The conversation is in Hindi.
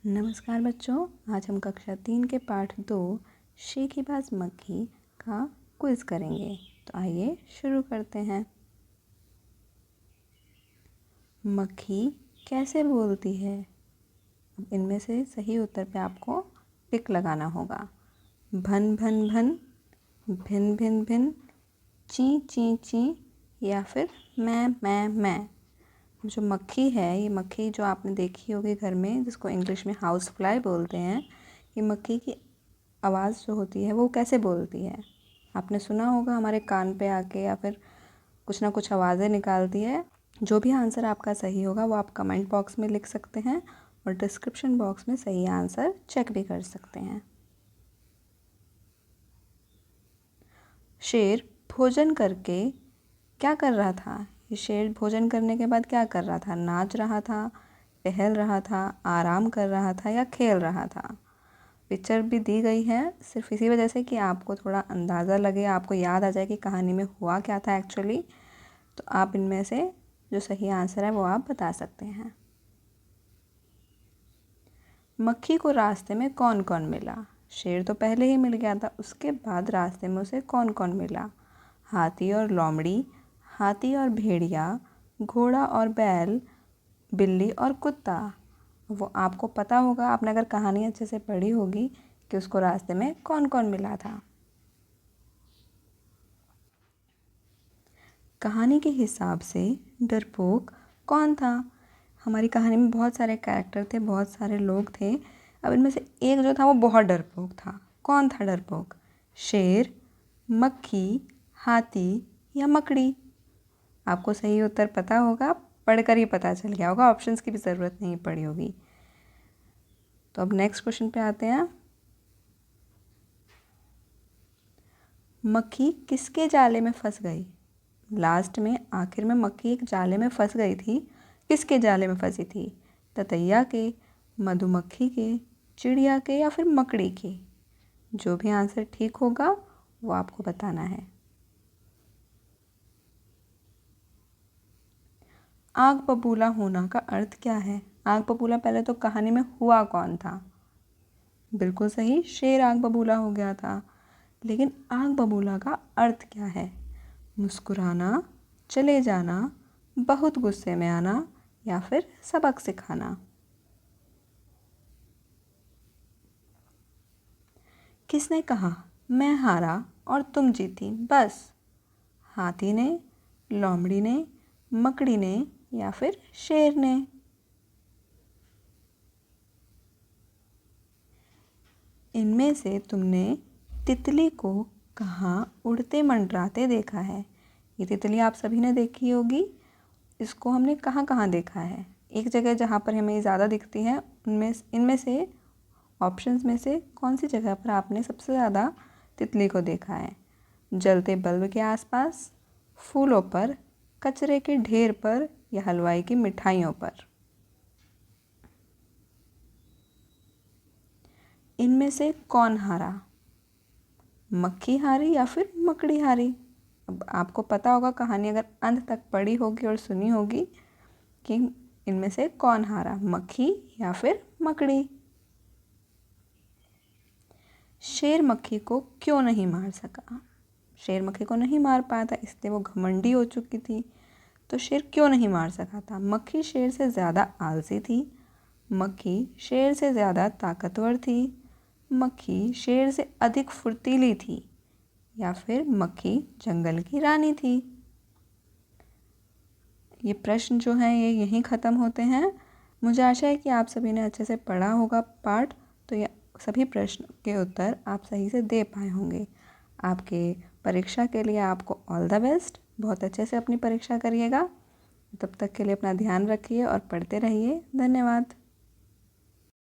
नमस्कार बच्चों, आज हम कक्षा 3 के पाठ 2 शेखीबाज मक्खी का क्विज करेंगे। तो आइए शुरू करते हैं। मक्खी कैसे बोलती है? अब इनमें से सही उत्तर पे आपको टिक लगाना होगा। भन भन भन, भिन भिन भिन, ची ची ची या फिर मैं। जो मक्खी है, ये मक्खी जो आपने देखी होगी घर में, जिसको इंग्लिश में हाउस फ्लाई बोलते हैं, ये मक्खी की आवाज़ जो होती है वो कैसे बोलती है? आपने सुना होगा हमारे कान पे आके या फिर कुछ ना कुछ आवाज़ें निकालती है। जो भी आंसर आपका सही होगा वो आप कमेंट बॉक्स में लिख सकते हैं और डिस्क्रिप्शन बॉक्स में सही आंसर चेक भी कर सकते हैं। शेर भोजन करके क्या कर रहा था? ये शेर भोजन करने के बाद क्या कर रहा था? नाच रहा था, टहल रहा था, आराम कर रहा था या खेल रहा था? पिक्चर भी दी गई है सिर्फ इसी वजह से कि आपको थोड़ा अंदाज़ा लगे, आपको याद आ जाए कि कहानी में हुआ क्या था एक्चुअली। तो आप इनमें से जो सही आंसर है वो आप बता सकते हैं। मक्खी को रास्ते में कौन कौन मिला? शेर तो पहले ही मिल गया था, उसके बाद रास्ते में उसे कौन कौन मिला? हाथी और लोमड़ी, हाथी और भेड़िया, घोड़ा और बैल, बिल्ली और कुत्ता। वो आपको पता होगा, आपने अगर कहानी अच्छे से पढ़ी होगी, कि उसको रास्ते में कौन कौन मिला था। कहानी के हिसाब से डरपोक कौन था? हमारी कहानी में बहुत सारे कैरेक्टर थे, बहुत सारे लोग थे। अब इनमें से एक जो था वो बहुत डरपोक था। कौन था डरपोक? शेर, मक्खी, हाथी या मकड़ी? आपको सही उत्तर पता होगा, पढ़कर ही पता चल गया होगा, ऑप्शंस की भी ज़रूरत नहीं पड़ी होगी। तो अब नेक्स्ट क्वेश्चन पे आते हैं। मक्खी किसके जाले में फंस गई? लास्ट में आखिर में मक्खी एक जाले में फंस गई थी। किसके जाले में फंसी थी? ततैया के, मधुमक्खी के, चिड़िया के या फिर मकड़ी के? जो भी आंसर ठीक होगा वो आपको बताना है। आग बबूला होना का अर्थ क्या है? आग बबूला पहले तो कहानी में हुआ कौन था? बिल्कुल सही, शेर आग बबूला हो गया था। लेकिन आग बबूला का अर्थ क्या है? मुस्कुराना, चले जाना, बहुत गुस्से में आना या फिर सबक सिखाना? किसने कहा मैं हारा और तुम जीती बस? हाथी ने, लोमड़ी ने, मकड़ी ने या फिर शेर ने? इनमें से तुमने तितली को कहाँ उड़ते मंडराते देखा है? ये तितली आप सभी ने देखी होगी। इसको हमने कहाँ कहाँ देखा है? एक जगह जहाँ पर हमें ज़्यादा दिखती है, उनमें इनमें से ऑप्शंस में से कौन सी जगह पर आपने सबसे ज़्यादा तितली को देखा है? जलते बल्ब के आसपास, फूलों पर, कचरे के ढेर पर या हलवाई की मिठाइयों पर? इनमें से कौन हारा? मक्खी हारी या फिर मकड़ी हारी? अब आपको पता होगा, कहानी अगर अंत तक पढ़ी होगी और सुनी होगी, कि इनमें से कौन हारा, मक्खी या फिर मकड़ी? शेर मक्खी को क्यों नहीं मार सका? शेर मक्खी को नहीं मार पाया था, इसलिए वो घमंडी हो चुकी थी। तो शेर क्यों नहीं मार सका था? मक्खी शेर से ज़्यादा आलसी थी, मक्खी शेर से ज़्यादा ताकतवर थी, मक्खी शेर से अधिक फुर्तीली थी या फिर मक्खी जंगल की रानी थी? ये प्रश्न जो हैं ये यहीं ख़त्म होते हैं। मुझे आशा है कि आप सभी ने अच्छे से पढ़ा होगा पाठ, तो ये सभी प्रश्न के उत्तर आप सही से दे पाए होंगे। आपके परीक्षा के लिए आपको ऑल द बेस्ट। बहुत अच्छे से अपनी परीक्षा करिएगा। तब तक के लिए अपना ध्यान रखिए और पढ़ते रहिए। धन्यवाद।